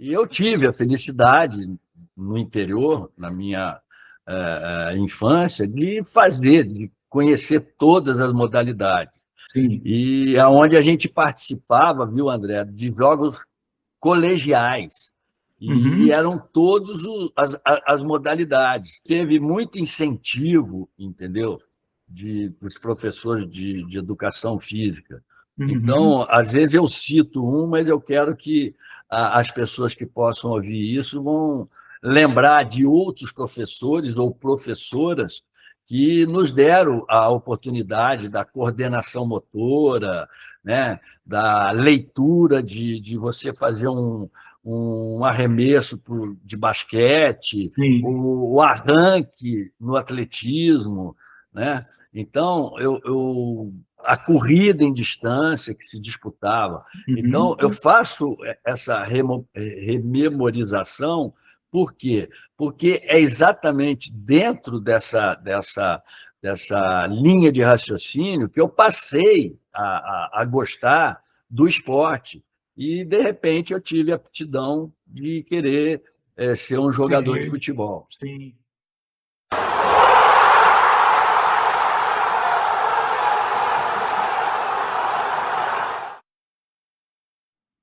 E eu tive a felicidade, no interior, na minha infância, de conhecer todas as modalidades. Sim. E aonde a gente participava, viu, André, de jogos colegiais. E Uhum. eram todas as modalidades. Teve muito incentivo, entendeu? Dos professores de educação física. Uhum. Então, às vezes eu cito um, mas eu quero que as pessoas que possam ouvir isso vão lembrar de outros professores ou professoras que nos deram a oportunidade da coordenação motora, né? Da leitura de você fazer um arremesso de basquete, Sim. o arranque no atletismo, né? Então, a corrida em distância que se disputava. Então, eu Uhum. faço essa rememorização, por quê? Porque é exatamente dentro dessa linha de raciocínio que eu passei a gostar do esporte. E, de repente, eu tive a aptidão de querer ser um jogador de Sim. futebol. Sim.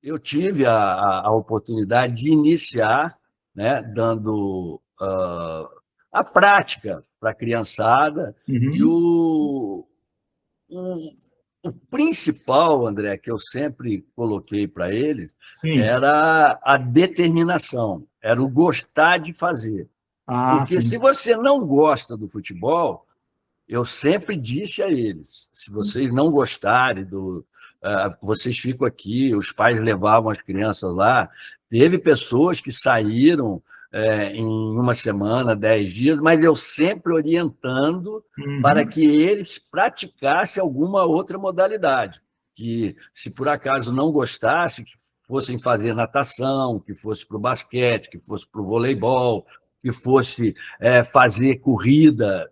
Eu tive a oportunidade de iniciar, né, dando a prática para a criançada, e Uhum. o, o principal, André, que eu sempre coloquei para eles, Sim. era a determinação, era o gostar de fazer. Ah, Porque se sim. você não gosta do futebol, eu sempre disse a eles, se vocês não gostarem vocês ficam aqui, os pais levavam as crianças lá, teve pessoas que saíram em uma semana, 10 dias, mas eu sempre orientando para Uhum. que eles praticassem alguma outra modalidade, que se por acaso não gostasse, que fossem fazer natação, que fosse para o basquete, que fosse para o voleibol, que fosse fazer corrida,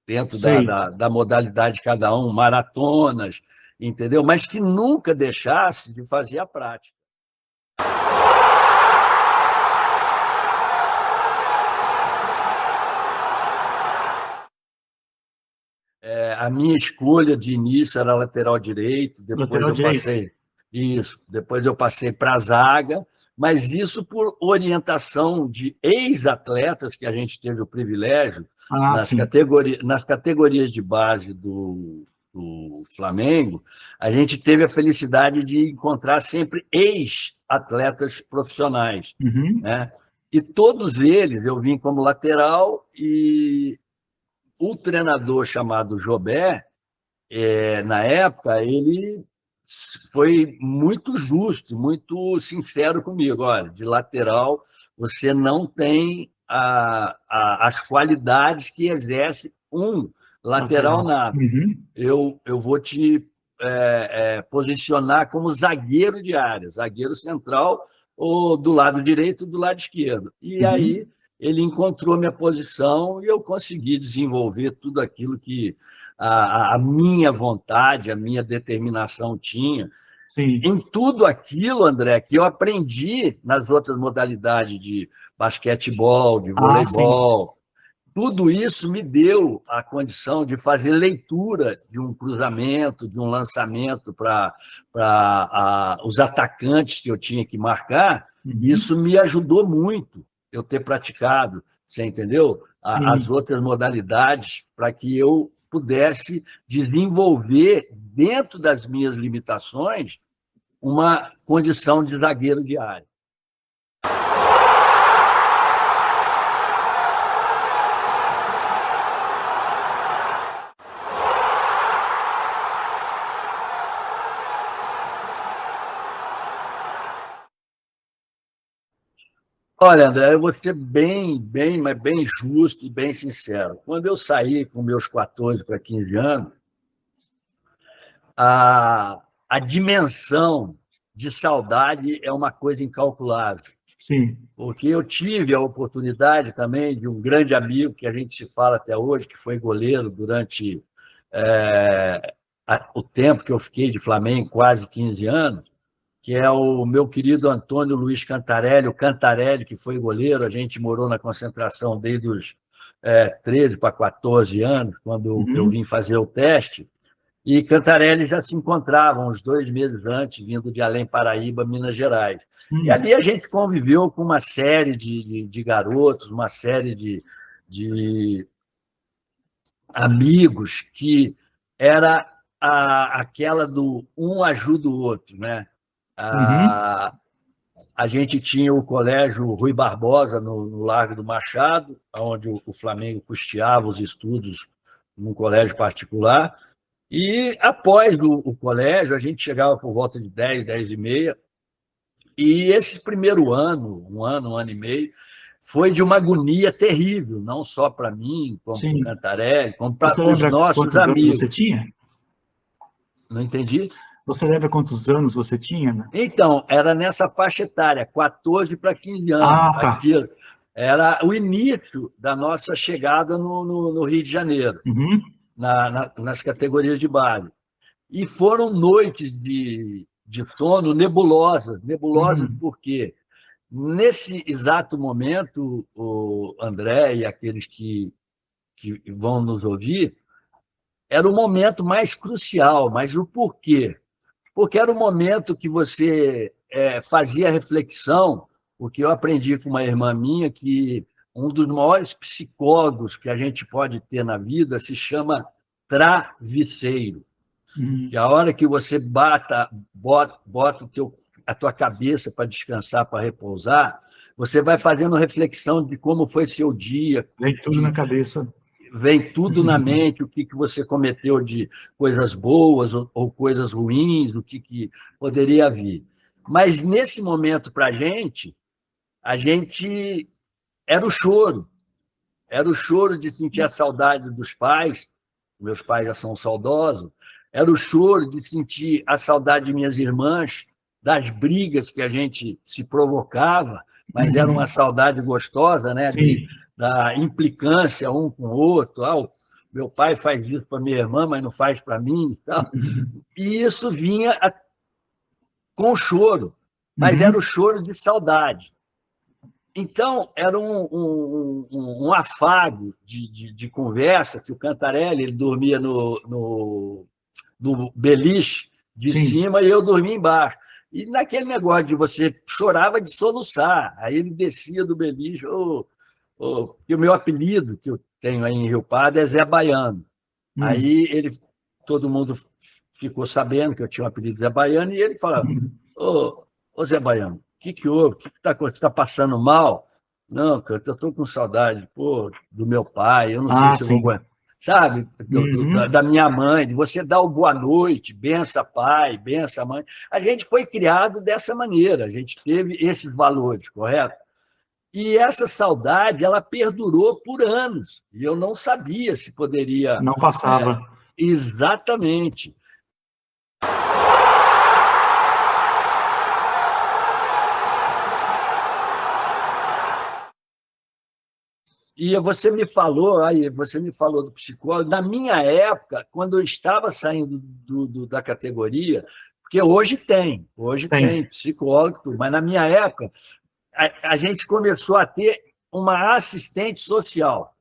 dentro Sei. da modalidade de cada um, maratonas, entendeu? Mas que nunca deixasse de fazer a prática. A minha escolha de início era lateral direito, depois Lateral eu direito. passei isso, depois eu passei para a zaga, mas isso por orientação de ex-atletas que a gente teve o privilégio Ah, sim. nas categorias de base do Flamengo, a gente teve a felicidade de encontrar sempre ex-atletas profissionais, Uhum. né? E todos eles eu vim como lateral, e o treinador chamado Jobé, na época, ele foi muito justo, muito sincero comigo. Olha, de lateral, você não tem as qualidades que exerce um lateral Lateral. nato. Uhum. Eu vou te posicionar como zagueiro de área, zagueiro central, ou do lado direito ou do lado esquerdo. E aí Uhum. ele encontrou minha posição e eu consegui desenvolver tudo aquilo que a minha vontade, a minha determinação tinha. Sim. Em tudo aquilo, André, que eu aprendi nas outras modalidades de basquetebol, de Ah, sim. voleibol, tudo isso me deu a condição de fazer leitura de um cruzamento, de um lançamento para os atacantes que eu tinha que marcar. Uhum. Isso me ajudou muito, eu ter praticado, você entendeu? As Sim. outras modalidades, para que eu pudesse desenvolver, dentro das minhas limitações, uma condição de zagueiro de área. Olha, André, eu vou ser mas bem justo e bem sincero. Quando eu saí com meus 14 para 15 anos, a dimensão de saudade é uma coisa incalculável, Sim. porque eu tive a oportunidade também de um grande amigo, que a gente se fala até hoje, que foi goleiro durante o tempo que eu fiquei de Flamengo, quase 15 anos. que é o meu querido Antônio Luiz Cantarelli, o Cantarelli, que foi goleiro. A gente morou na concentração desde os 13 para 14 anos, quando eu vim fazer o teste. E Cantarelli já se encontravam uns 2 meses antes, vindo de Além Paraíba, Minas Gerais. E ali a gente conviveu com uma série de garotos, uma série de amigos, que era aquela do um ajuda o outro, né? A gente tinha o colégio Rui Barbosa, no Largo do Machado, onde o Flamengo custeava os estudos num colégio particular. E, após o colégio, a gente chegava por volta de 10, 10 e meia, e esse primeiro ano, um ano e meio, foi de uma agonia terrível, não só para mim, como para o Cantarelli, como para os nossos amigos. Você tinha? Não entendi? Você lembra quantos anos você tinha? Né? Então, era nessa faixa etária, 14 para 15 anos. Tá. Era o início da nossa chegada no Rio de Janeiro, nas categorias de base. E foram noites de sono nebulosas. Nebulosas por quê? Nesse exato momento, o André e aqueles que vão nos ouvir, era o momento mais crucial. Mas o porquê? Porque era o momento que você fazia reflexão, porque eu aprendi com uma irmã minha que um dos maiores psicólogos que a gente pode ter na vida se chama travesseiro. E a hora que você bota a tua cabeça para descansar, para repousar, você vai fazendo reflexão de como foi seu dia. Vem tudo na cabeça. Vem tudo na mente, o que você cometeu de coisas boas ou coisas ruins, o que poderia vir. Mas, nesse momento, para a gente era o choro. Era o choro de sentir a saudade dos pais. Meus pais já são saudosos. Era o choro de sentir a saudade de minhas irmãs, das brigas que a gente se provocava, mas era uma saudade gostosa, né? Da implicância um com o outro. Meu pai faz isso para minha irmã, mas não faz para mim. E isso vinha com choro, mas era o choro de saudade. Então, era um afago de conversa, que o Cantarelli ele dormia no beliche de cima e eu dormia embaixo. E naquele negócio de você chorava de soluçar, aí ele descia do beliche, e o meu apelido, que eu tenho aí em Rio Pardo, é Zé Baiano. Aí todo mundo ficou sabendo que eu tinha um apelido Zé Baiano, e ele falava, ô Zé Baiano, o que houve? O que está acontecendo? Você está passando mal? Não, cara, eu estou com saudade do meu pai, eu não sei se eu vou aguentar. Sabe, da minha mãe, de você dar o boa noite, bença pai, bença mãe. A gente foi criado dessa maneira, a gente teve esses valores, correto? E essa saudade, ela perdurou por anos, e eu não sabia se poderia... Não passava. Exatamente. E você me falou do psicólogo. Na minha época, quando eu estava saindo da categoria, porque hoje tem psicólogo, mas na minha época, a gente começou a ter uma assistente social,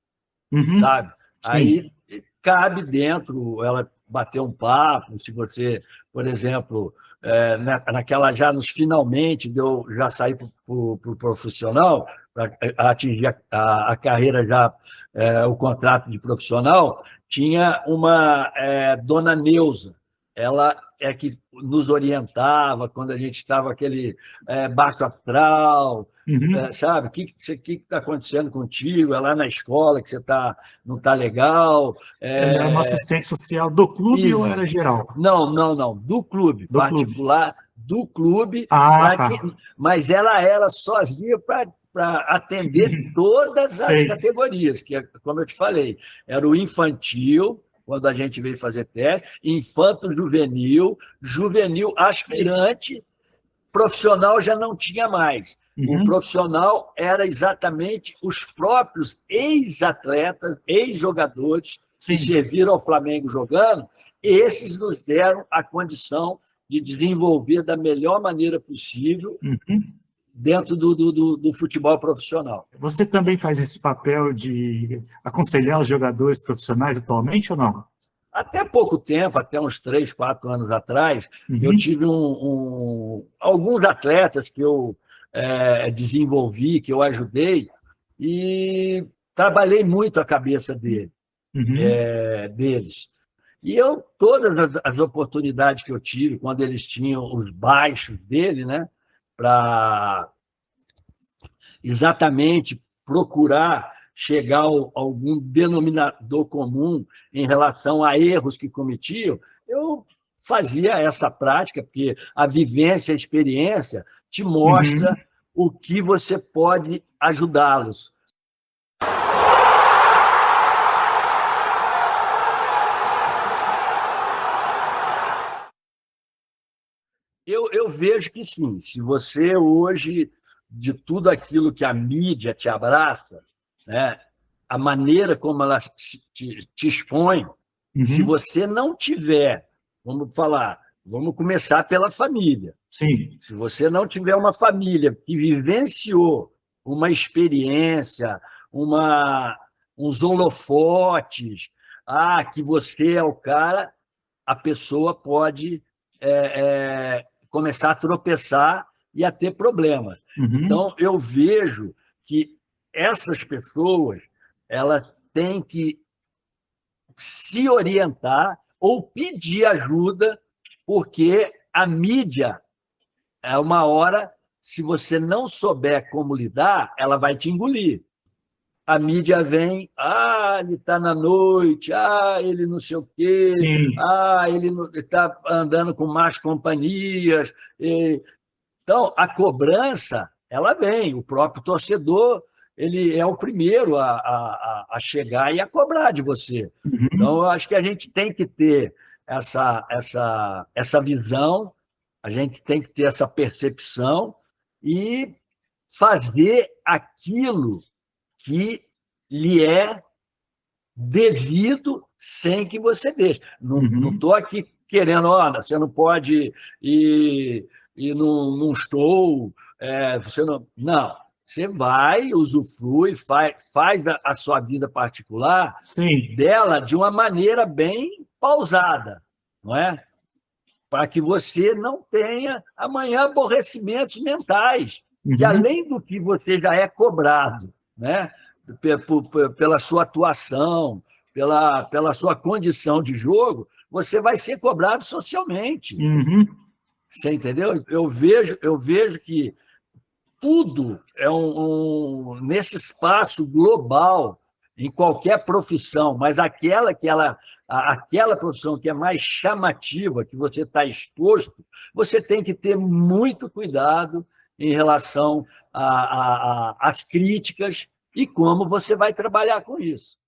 sabe? Sim. Aí cabe dentro, ela bater um papo, se você, por exemplo, já nos finalmente, já saí para o profissional, para atingir a carreira já, o contrato de profissional, tinha uma dona Neuza, ela é que nos orientava quando a gente estava aquele baixo astral, sabe? O que está acontecendo contigo? É lá na escola que você não está legal. Ela era uma assistente social do clube ou era geral? Não, do clube, particular, do clube. Mas ela era sozinha para atender todas as categorias, que, como eu te falei, era o infantil, quando a gente veio fazer teste, infanto-juvenil, juvenil aspirante, profissional já não tinha mais. O profissional era exatamente os próprios ex-atletas, ex-jogadores que serviram ao Flamengo jogando, esses nos deram a condição de desenvolver da melhor maneira possível Uhum. dentro do futebol profissional. Você também faz esse papel de aconselhar os jogadores profissionais atualmente ou não? Até pouco tempo, até uns 3, 4 anos atrás, eu Uhum. tive alguns atletas que eu desenvolvi, que eu ajudei, e trabalhei muito a cabeça Uhum. deles. E todas as oportunidades que eu tive, quando eles tinham os baixos dele, né, para exatamente procurar chegar a algum denominador comum em relação a erros que cometiam, eu fazia essa prática, porque a vivência, a experiência te mostra Uhum. o que você pode ajudá-los. Eu vejo que sim. Se você hoje, de tudo aquilo que a mídia te abraça, né, a maneira como ela te expõe, se Uhum. você não tiver, vamos começar pela família. Sim. Se você não tiver uma família que vivenciou uma experiência, uma, uns holofotes, que você é o cara, a pessoa pode começar a tropeçar e a ter problemas. Uhum. Então, eu vejo que essas pessoas elas têm que se orientar ou pedir ajuda, porque a mídia, é uma hora, se você não souber como lidar, ela vai te engolir. A mídia vem, ele está na noite, ele não sei o quê, Sim. ele está andando com más companhias. Então, a cobrança, ela vem, o próprio torcedor, ele é o primeiro a chegar e a cobrar de você. Então, Uhum. eu acho que a gente tem que ter essa visão, a gente tem que ter essa percepção e fazer aquilo que lhe é devido sem que você deixe. Não Uhum. estou aqui querendo, você não pode ir num show, você não. Não. Você vai, usufrui, faz a sua vida particular Sim. dela de uma maneira bem pausada, não é? Para que você não tenha amanhã aborrecimentos mentais, que Uhum. além do que você já é cobrado, né, pela sua atuação, pela sua condição de jogo, você vai ser cobrado socialmente. Uhum. Você entendeu? Eu vejo que tudo é nesse espaço global, em qualquer profissão, mas aquela profissão que é mais chamativa, que você está exposto, você tem que ter muito cuidado em relação às críticas e como você vai trabalhar com isso.